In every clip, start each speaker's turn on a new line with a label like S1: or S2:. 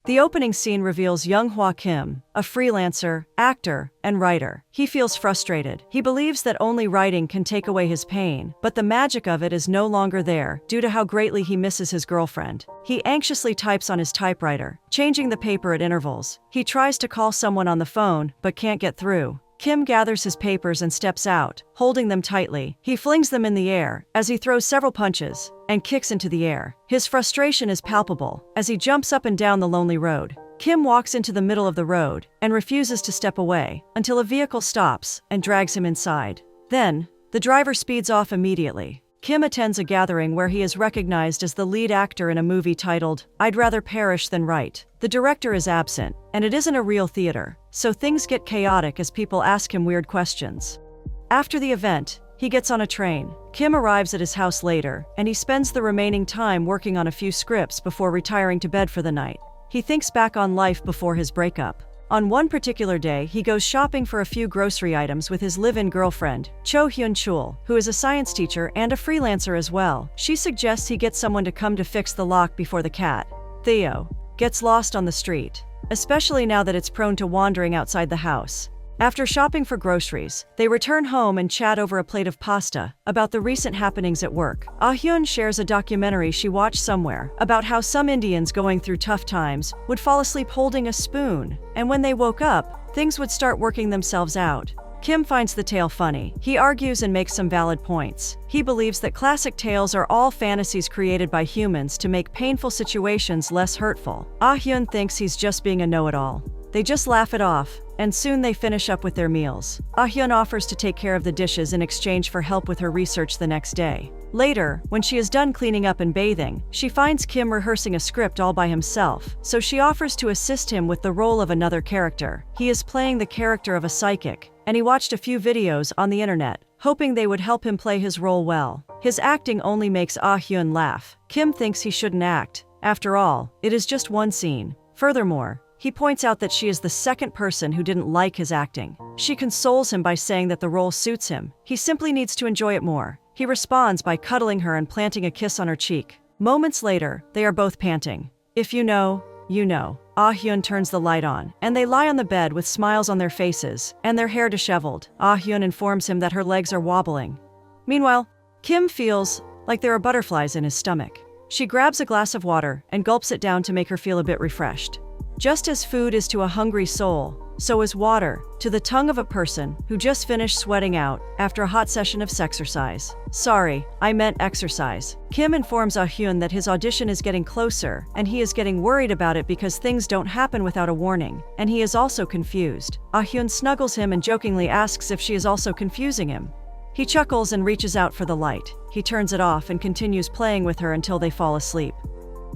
S1: The opening scene reveals young Hwa Kim, a freelancer, actor, and writer. He feels frustrated. He believes that only writing can take away his pain, but the magic of it is no longer there due to how greatly he misses his girlfriend. He anxiously types on his typewriter, changing the paper at intervals. He tries to call someone on the phone, but can't get through. Kim gathers his papers and steps out, holding them tightly. He flings them in the air as he throws several punches and kicks into the air. His frustration is palpable as he jumps up and down the lonely road. Kim walks into the middle of the road and refuses to step away until a vehicle stops and drags him inside. Then, the driver speeds off immediately. Kim attends a gathering where he is recognized as the lead actor in a movie titled, "I'd Rather Perish Than Write." The director is absent, and it isn't a real theater, so things get chaotic as people ask him weird questions. After the event, he gets on a train. Kim arrives at his house later, and he spends the remaining time working on a few scripts before retiring to bed for the night. He thinks back on life before his breakup. On one particular day, he goes shopping for a few grocery items with his live-in girlfriend, Cho Hyun-chul, who is a science teacher and a freelancer as well. She suggests he get someone to come to fix the lock before the cat, Theo, gets lost on the street, especially now that it's prone to wandering outside the house. After shopping for groceries, they return home and chat over a plate of pasta about the recent happenings at work. Ah-hyun shares a documentary she watched somewhere about how some Indians going through tough times would fall asleep holding a spoon, and when they woke up, things would start working themselves out. Kim finds the tale funny. He argues and makes some valid points. He believes that classic tales are all fantasies created by humans to make painful situations less hurtful. Ah-hyun thinks he's just being a know-it-all. They just laugh it off, and soon they finish up with their meals. Ah-hyun offers to take care of the dishes in exchange for help with her research the next day. Later, when she is done cleaning up and bathing, she finds Kim rehearsing a script all by himself, so she offers to assist him with the role of another character. He is playing the character of a psychic, and he watched a few videos on the internet, hoping they would help him play his role well. His acting only makes Ah-hyun laugh. Kim thinks he shouldn't act. After all, it is just one scene. Furthermore, he points out that she is the second person who didn't like his acting. She consoles him by saying that the role suits him. He simply needs to enjoy it more. He responds by cuddling her and planting a kiss on her cheek. Moments later, they are both panting. If you know, you know. Ah-hyun turns the light on, and they lie on the bed with smiles on their faces and their hair disheveled. Ah-hyun informs him that her legs are wobbling. Meanwhile, Kim feels like there are butterflies in his stomach. She grabs a glass of water and gulps it down to make her feel a bit refreshed. Just as food is to a hungry soul, so is water to the tongue of a person who just finished sweating out after a hot session of sexercise. Sorry, I meant exercise. Kim informs Ah-hyun that his audition is getting closer, and he is getting worried about it because things don't happen without a warning, and he is also confused. Ah-hyun snuggles him and jokingly asks if she is also confusing him. He chuckles and reaches out for the light. He turns it off and continues playing with her until they fall asleep.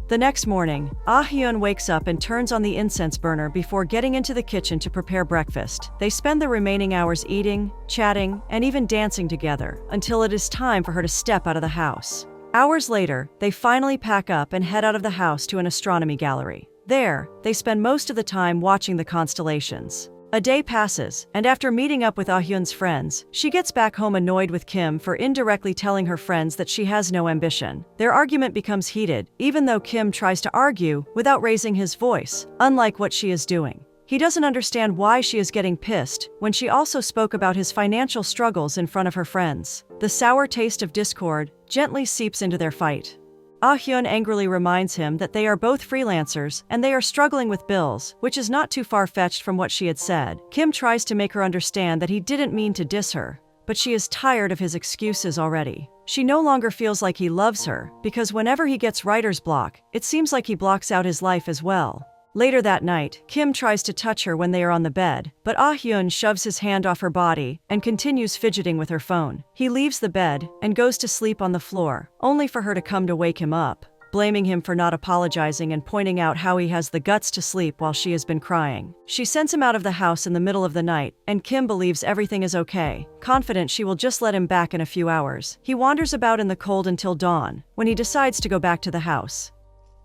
S1: The next morning, Ah-hyun wakes up and turns on the incense burner before getting into the kitchen to prepare breakfast. They spend the remaining hours eating, chatting, and even dancing together until it is time for her to step out of the house. Hours later, they finally pack up and head out of the house to an astronomy gallery. There, they spend most of the time watching the constellations. A day passes, and after meeting up with Ah-hyun's friends, she gets back home annoyed with Kim for indirectly telling her friends that she has no ambition. Their argument becomes heated, even though Kim tries to argue without raising his voice, unlike what she is doing. He doesn't understand why she is getting pissed when she also spoke about his financial struggles in front of her friends. The sour taste of discord gently seeps into their fight. Ah-hyun angrily reminds him that they are both freelancers and they are struggling with bills, which is not too far-fetched from what she had said. Kim tries to make her understand that he didn't mean to diss her, but she is tired of his excuses already. She no longer feels like he loves her, because whenever he gets writer's block, it seems like he blocks out his life as well. Later that night, Kim tries to touch her when they are on the bed, but Ah-hyun shoves his hand off her body and continues fidgeting with her phone. He leaves the bed and goes to sleep on the floor, only for her to come to wake him up, blaming him for not apologizing and pointing out how he has the guts to sleep while she has been crying. She sends him out of the house in the middle of the night, and Kim believes everything is okay, confident she will just let him back in a few hours. He wanders about in the cold until dawn, when he decides to go back to the house.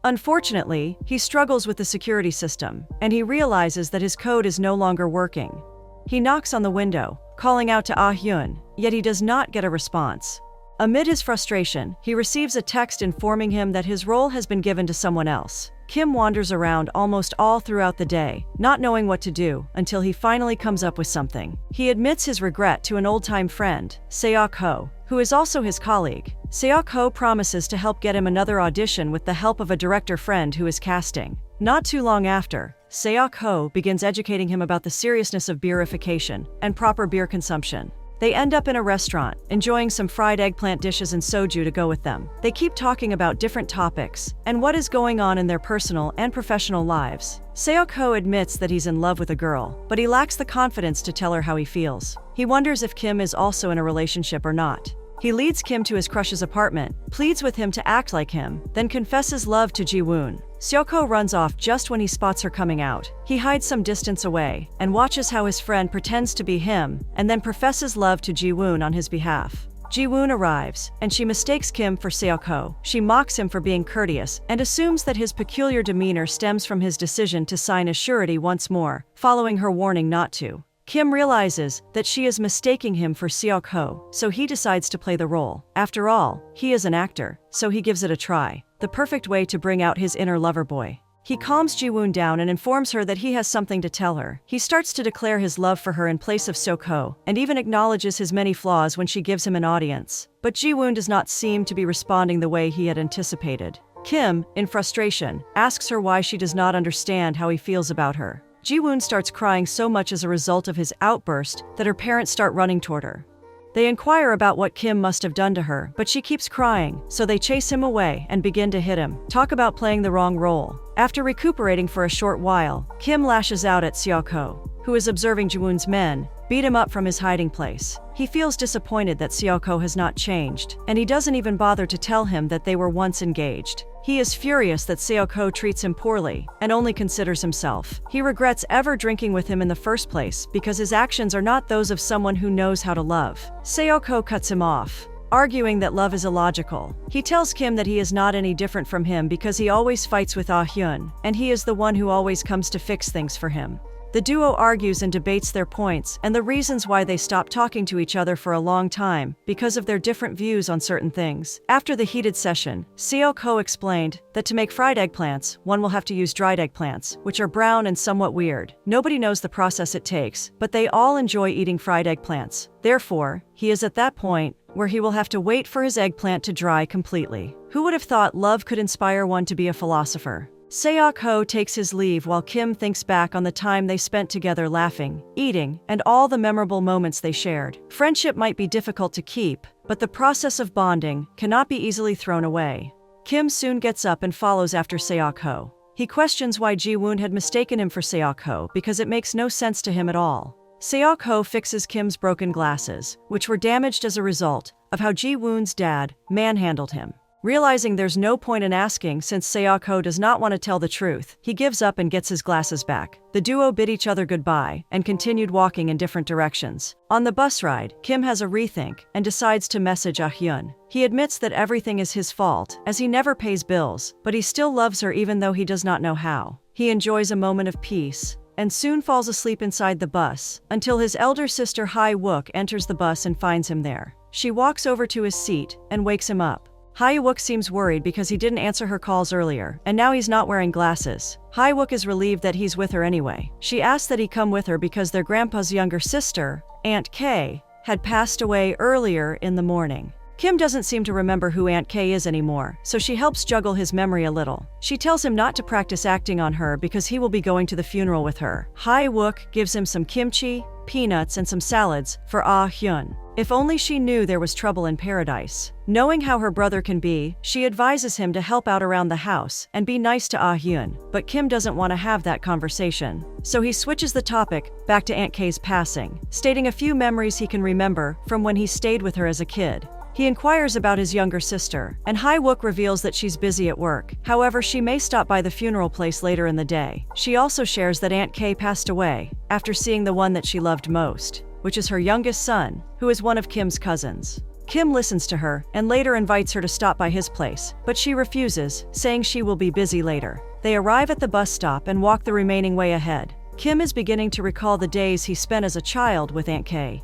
S1: Unfortunately, he struggles with the security system, and he realizes that his code is no longer working. He knocks on the window, calling out to Ah-hyun, yet he does not get a response. Amid his frustration, he receives a text informing him that his role has been given to someone else. Kim wanders around almost all throughout the day, not knowing what to do, until he finally comes up with something. He admits his regret to an old-time friend, Seok Ho, who is also his colleague. Seok Ho promises to help get him another audition with the help of a director friend who is casting. Not too long after, Seok Ho begins educating him about the seriousness of beerification and proper beer consumption. They end up in a restaurant, enjoying some fried eggplant dishes and soju to go with them. They keep talking about different topics and what is going on in their personal and professional lives. Seok Ho admits that he's in love with a girl, but he lacks the confidence to tell her how he feels. He wonders if Kim is also in a relationship or not. He leads Kim to his crush's apartment, pleads with him to act like him, then confesses love to Ji-woon. Seok-ho runs off just when he spots her coming out. He hides some distance away and watches how his friend pretends to be him and then professes love to Ji-woon on his behalf. Ji-woon arrives, and she mistakes Kim for Seok-ho. She mocks him for being courteous and assumes that his peculiar demeanor stems from his decision to sign a surety once more, following her warning not to. Kim realizes that she is mistaking him for Seok-ho, so he decides to play the role. After all, he is an actor, so he gives it a try. The perfect way to bring out his inner lover boy. He calms Ji-woon down and informs her that he has something to tell her. He starts to declare his love for her in place of Seok-ho, and even acknowledges his many flaws when she gives him an audience. But Ji-woon does not seem to be responding the way he had anticipated. Kim, in frustration, asks her why she does not understand how he feels about her. Ji-woon starts crying so much as a result of his outburst that her parents start running toward her. They inquire about what Kim must have done to her, but she keeps crying, so they chase him away and begin to hit him. Talk about playing the wrong role. After recuperating for a short while, Kim lashes out at Seok-ho, who is observing Ji-woon's men beat him up from his hiding place. He feels disappointed that Seok-ho has not changed, and he doesn't even bother to tell him that they were once engaged. He is furious that Seok-ho treats him poorly and only considers himself. He regrets ever drinking with him in the first place because his actions are not those of someone who knows how to love. Seok-ho cuts him off, arguing that love is illogical. He tells Kim that he is not any different from him because he always fights with Ah-hyun, and he is the one who always comes to fix things for him. The duo argues and debates their points and the reasons why they stopped talking to each other for a long time because of their different views on certain things. After the heated session, Seok-ho explained that to make fried eggplants, one will have to use dried eggplants, which are brown and somewhat weird. Nobody knows the process it takes, but they all enjoy eating fried eggplants. Therefore, he is at that point where he will have to wait for his eggplant to dry completely. Who would have thought love could inspire one to be a philosopher? Seok-ho takes his leave while Kim thinks back on the time they spent together laughing, eating, and all the memorable moments they shared. Friendship might be difficult to keep, but the process of bonding cannot be easily thrown away. Kim soon gets up and follows after Seok-ho. He questions why Ji-woon had mistaken him for Seok-ho because it makes no sense to him at all. Seok-ho fixes Kim's broken glasses, which were damaged as a result of how Ji-woon's dad manhandled him. Realizing there's no point in asking since Seok-ho does not want to tell the truth, he gives up and gets his glasses back. The duo bid each other goodbye and continued walking in different directions. On the bus ride, Kim has a rethink and decides to message Ah-hyun. He admits that everything is his fault, as he never pays bills, but he still loves her even though he does not know how. He enjoys a moment of peace and soon falls asleep inside the bus, until his elder sister Hae-wook enters the bus and finds him there. She walks over to his seat and wakes him up. Hae-wook seems worried because he didn't answer her calls earlier, and now he's not wearing glasses. Hae-wook is relieved that he's with her anyway. She asks that he come with her because their grandpa's younger sister, Aunt Kay, had passed away earlier in the morning. Kim doesn't seem to remember who Aunt Kay is anymore, so she helps juggle his memory a little. She tells him not to practice acting on her because he will be going to the funeral with her. Hae-wook gives him some kimchi, peanuts, and some salads for Ah-hyun. If only she knew there was trouble in paradise. Knowing how her brother can be, she advises him to help out around the house and be nice to Ah-hyun, but Kim doesn't want to have that conversation. So he switches the topic back to Aunt Kay's passing, stating a few memories he can remember from when he stayed with her as a kid. He inquires about his younger sister, and Hae-wook reveals that she's busy at work. However, she may stop by the funeral place later in the day. She also shares that Aunt Kay passed away after seeing the one that she loved most, which is her youngest son, who is one of Kim's cousins. Kim listens to her and later invites her to stop by his place, but she refuses, saying she will be busy later. They arrive at the bus stop and walk the remaining way ahead. Kim is beginning to recall the days he spent as a child with Aunt Kay.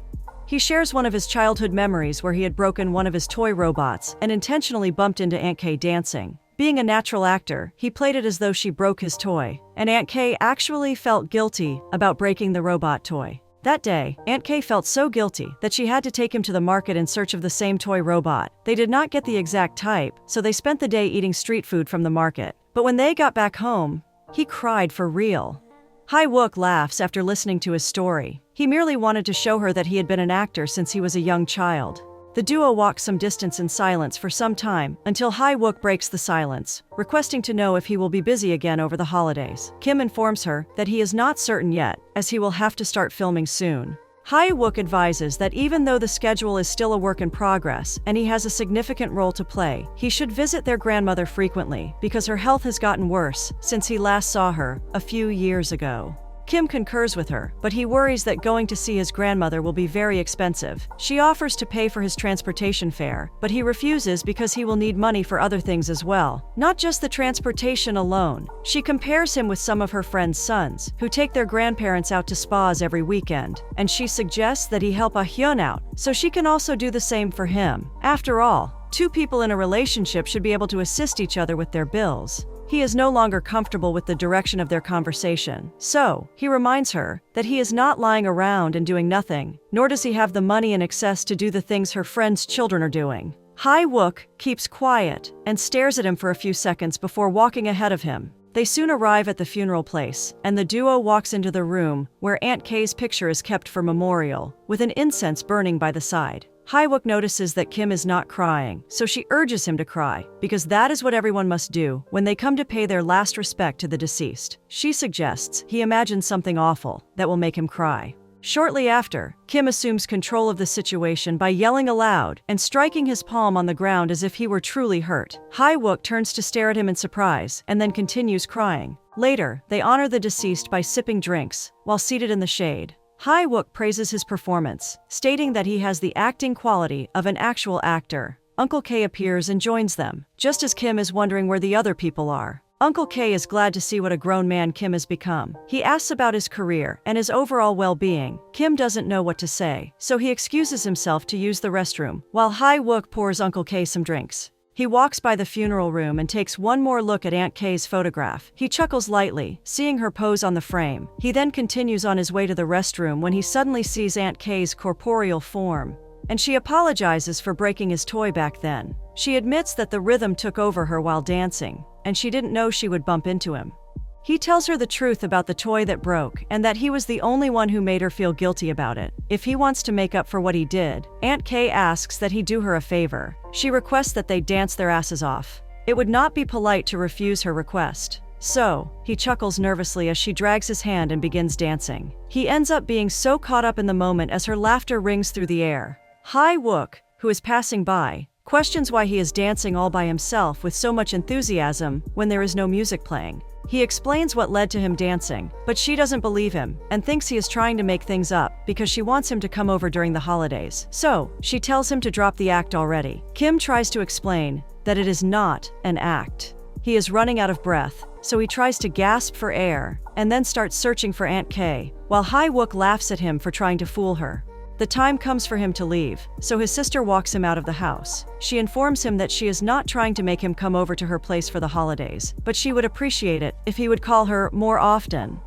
S1: He shares one of his childhood memories where he had broken one of his toy robots and intentionally bumped into Aunt Kay dancing. Being a natural actor, he played it as though she broke his toy, and Aunt Kay actually felt guilty about breaking the robot toy. That day, Aunt Kay felt so guilty that she had to take him to the market in search of the same toy robot. They did not get the exact type, so they spent the day eating street food from the market. But when they got back home, he cried for real. Hae-wook laughs after listening to his story. He merely wanted to show her that he had been an actor since he was a young child. The duo walks some distance in silence for some time until Hae-wook breaks the silence, requesting to know if he will be busy again over the holidays. Kim informs her that he is not certain yet, as he will have to start filming soon. Hae-wook advises that even though the schedule is still a work in progress and he has a significant role to play, he should visit their grandmother frequently because her health has gotten worse since he last saw her a few years ago. Kim concurs with her, but he worries that going to see his grandmother will be very expensive. She offers to pay for his transportation fare, but he refuses because he will need money for other things as well, not just the transportation alone. She compares him with some of her friends' sons, who take their grandparents out to spas every weekend, and she suggests that he help Ah-hyun out, so she can also do the same for him. After all, two people in a relationship should be able to assist each other with their bills. He is no longer comfortable with the direction of their conversation, so he reminds her that he is not lying around and doing nothing, nor does he have the money in excess to do the things her friends' children are doing. Hae-wook keeps quiet and stares at him for a few seconds before walking ahead of him. They soon arrive at the funeral place, and the duo walks into the room where Aunt Kay's picture is kept for memorial, with an incense burning by the side. Hae-wook notices that Kim is not crying, so she urges him to cry, because that is what everyone must do when they come to pay their last respect to the deceased. She suggests he imagines something awful that will make him cry. Shortly after, Kim assumes control of the situation by yelling aloud and striking his palm on the ground as if he were truly hurt. Hae-wook turns to stare at him in surprise and then continues crying. Later, they honor the deceased by sipping drinks while seated in the shade. Hae-wook praises his performance, stating that he has the acting quality of an actual actor. Uncle K appears and joins them, just as Kim is wondering where the other people are. Uncle K is glad to see what a grown man Kim has become. He asks about his career and his overall well-being. Kim doesn't know what to say, so he excuses himself to use the restroom, while Hae-wook pours Uncle K some drinks. He walks by the funeral room and takes one more look at Aunt Kay's photograph. He chuckles lightly, seeing her pose on the frame. He then continues on his way to the restroom when he suddenly sees Aunt Kay's corporeal form, and she apologizes for breaking his toy back then. She admits that the rhythm took over her while dancing, and she didn't know she would bump into him. He tells her the truth about the toy that broke and that he was the only one who made her feel guilty about it. If he wants to make up for what he did, Aunt Kay asks that he do her a favor. She requests that they dance their asses off. It would not be polite to refuse her request. So, he chuckles nervously as she drags his hand and begins dancing. He ends up being so caught up in the moment as her laughter rings through the air. Hae-wook, who is passing by, questions why he is dancing all by himself with so much enthusiasm when there is no music playing. He explains what led to him dancing, but she doesn't believe him and thinks he is trying to make things up because she wants him to come over during the holidays. So, she tells him to drop the act already. Kim tries to explain that it is not an act. He is running out of breath, so he tries to gasp for air and then starts searching for Aunt Kay, while Hae-wook laughs at him for trying to fool her. The time comes for him to leave, so his sister walks him out of the house. She informs him that she is not trying to make him come over to her place for the holidays, but she would appreciate it if he would call her more often.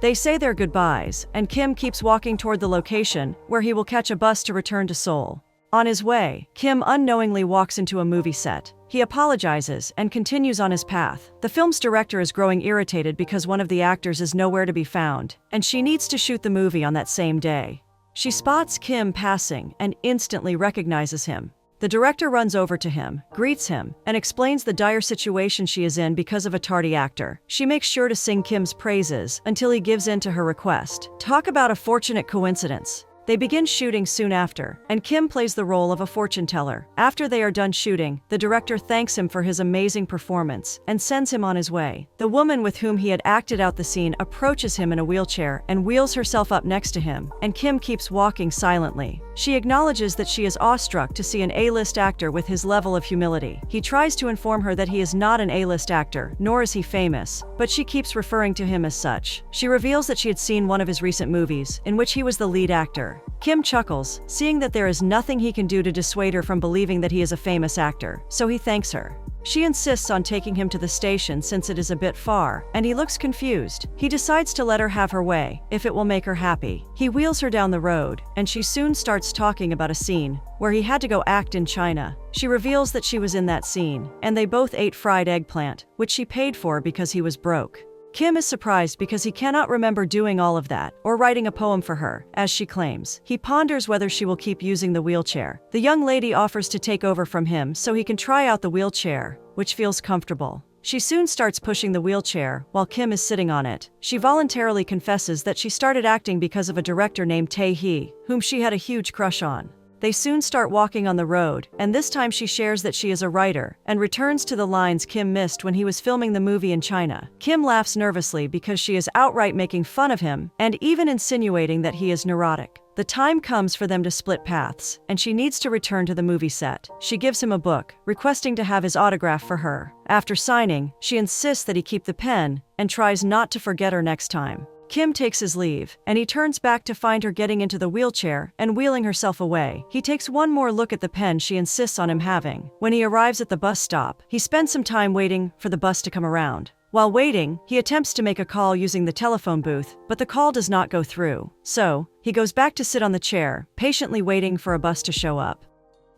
S1: They say their goodbyes, and Kim keeps walking toward the location where he will catch a bus to return to Seoul. On his way, Kim unknowingly walks into a movie set. He apologizes and continues on his path. The film's director is growing irritated because one of the actors is nowhere to be found, and she needs to shoot the movie on that same day. She spots Kim passing and instantly recognizes him. The director runs over to him, greets him, and explains the dire situation she is in because of a tardy actor. She makes sure to sing Kim's praises until he gives in to her request. Talk about a fortunate coincidence. They begin shooting soon after, and Kim plays the role of a fortune teller. After they are done shooting, the director thanks him for his amazing performance and sends him on his way. The woman with whom he had acted out the scene approaches him in a wheelchair and wheels herself up next to him, and Kim keeps walking silently. She acknowledges that she is awestruck to see an A-list actor with his level of humility. He tries to inform her that he is not an A-list actor, nor is he famous, but she keeps referring to him as such. She reveals that she had seen one of his recent movies, in which he was the lead actor. Kim chuckles, seeing that there is nothing he can do to dissuade her from believing that he is a famous actor, so he thanks her. She insists on taking him to the station since it is a bit far, and he looks confused. He decides to let her have her way, if it will make her happy. He wheels her down the road, and she soon starts talking about a scene where he had to go act in China. She reveals that she was in that scene, and they both ate fried eggplant, which she paid for because he was broke. Kim is surprised because he cannot remember doing all of that, or writing a poem for her, as she claims. He ponders whether she will keep using the wheelchair. The young lady offers to take over from him so he can try out the wheelchair, which feels comfortable. She soon starts pushing the wheelchair, while Kim is sitting on it. She voluntarily confesses that she started acting because of a director named Tae-hee, whom she had a huge crush on. They soon start walking on the road, and this time she shares that she is a writer, and returns to the lines Kim missed when he was filming the movie in China. Kim laughs nervously because she is outright making fun of him, and even insinuating that he is neurotic. The time comes for them to split paths, and she needs to return to the movie set. She gives him a book, requesting to have his autograph for her. After signing, she insists that he keep the pen, and tries not to forget her next time. Kim takes his leave, and he turns back to find her getting into the wheelchair and wheeling herself away. He takes one more look at the pen she insists on him having. When he arrives at the bus stop, he spends some time waiting for the bus to come around. While waiting, he attempts to make a call using the telephone booth, but the call does not go through. So, he goes back to sit on the chair, patiently waiting for a bus to show up.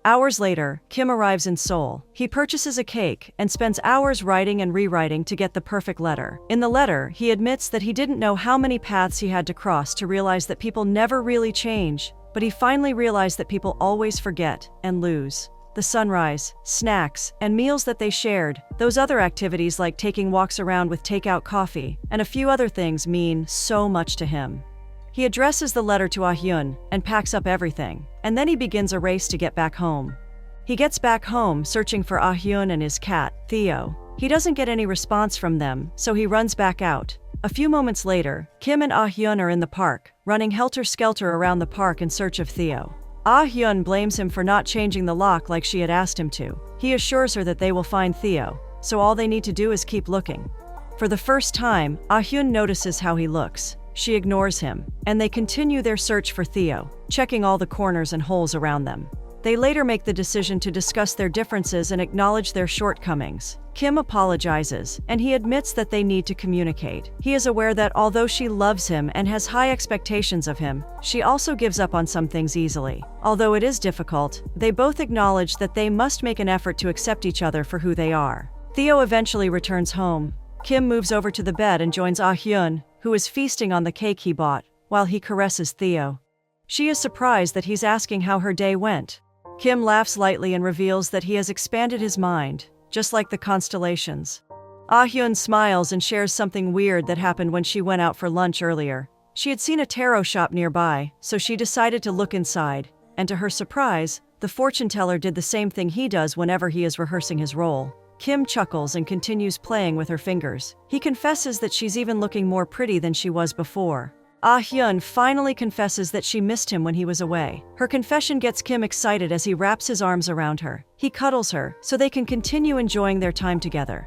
S1: Hours later, Kim arrives in Seoul. He purchases a cake and spends hours writing and rewriting to get the perfect letter. In the letter, he admits that he didn't know how many paths he had to cross to realize that people never really change, but he finally realized that people always forget and lose. The sunrise, snacks, and meals that they shared, those other activities like taking walks around with takeout coffee, and a few other things mean so much to him. He addresses the letter to Ah-hyun and packs up everything, and then he begins a race to get back home. He gets back home searching for Ah-hyun and his cat, Theo. He doesn't get any response from them, so he runs back out. A few moments later, Kim and Ah-hyun are in the park, running helter-skelter around the park in search of Theo. Ah-hyun blames him for not changing the lock like she had asked him to. He assures her that they will find Theo, so all they need to do is keep looking. For the first time, Ah-hyun notices how he looks. She ignores him, and they continue their search for Theo, checking all the corners and holes around them. They later make the decision to discuss their differences and acknowledge their shortcomings. Kim apologizes, and he admits that they need to communicate. He is aware that although she loves him and has high expectations of him, she also gives up on some things easily. Although it is difficult, they both acknowledge that they must make an effort to accept each other for who they are. Theo eventually returns home. Kim moves over to the bed and joins Ah-hyun, who is feasting on the cake he bought, while he caresses Theo. She is surprised that he's asking how her day went. Kim laughs lightly and reveals that he has expanded his mind, just like the constellations. Ah-hyun smiles and shares something weird that happened when she went out for lunch earlier. She had seen a tarot shop nearby, so she decided to look inside, and to her surprise, the fortune teller did the same thing he does whenever he is rehearsing his role. Kim chuckles and continues playing with her fingers. He confesses that she's even looking more pretty than she was before. Ah-hyun finally confesses that she missed him when he was away. Her confession gets Kim excited as he wraps his arms around her. He cuddles her so they can continue enjoying their time together.